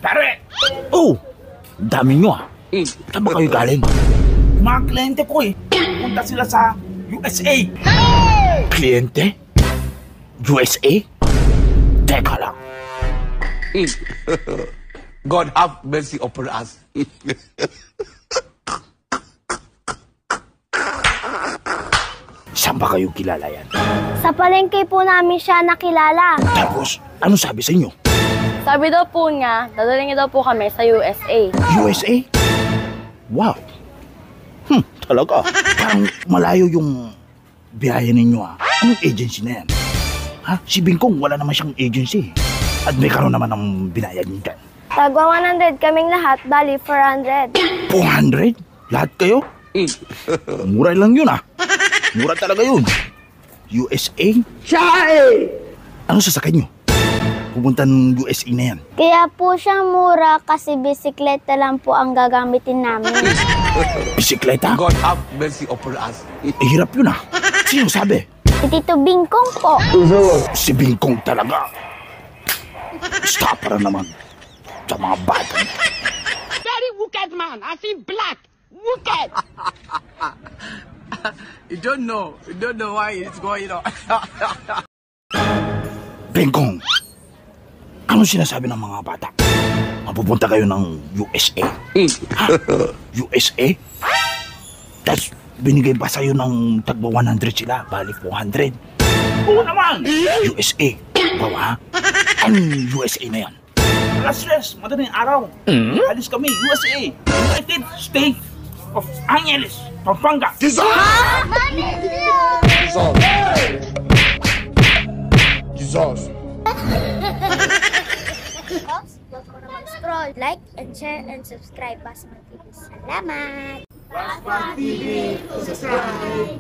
Pare! Oh! Dami nyo ah. Saan ba kayo galing? Mga kliyente ko eh. Punta sila sa USA. Kliyente? USA? Teka lang. God have mercy upon us. Saan ba kayo kilala yan? Sa palengke po namin siya nakilala. Tapos, ano sabi sa inyo? Sabi daw po niya, dadalhin niya daw po kami sa USA. USA? Wow. Talaga. Parang malayo yung biyahe ninyo ah. Anong agency na yan? Ha? Si Bingkong, wala naman siyang agency. At may karoon naman ng binayad niyo dyan. Tagwa 100 kaming lahat, bali 400. 400? Lahat kayo? Mura lang yun ah. Mura talaga yun. USA? Chay! Ano sasakay nyo? Pupunta ng USA na yan. Kaya po siya mura kasi bisikleta lang po ang gagamitin namin. Bisikleta? God have mercy upon us. Hirap yun ah. Sino sabi? Si Tito Bingkong po. Si Bingkong talaga. Stop para naman sa mga bata. Very wicked man. I see black. Wicked. You don't know why it's going on. Bingkong, ano sinasabi ng mga bata? Mapupunta kayo ng USA? Ha? USA? Tapos binigay pa sa'yo ng tagba 100 sila, bali 400. Oo naman! USA. Bawa ha? Anong USA na yan? Alas 3, madaling araw. Alis kami, USA. United States of Angeles, Pampanga. Jesus! Huwag mo naman scroll, like, and share, and subscribe. Basman TV. Salamat! Basman TV, subscribe.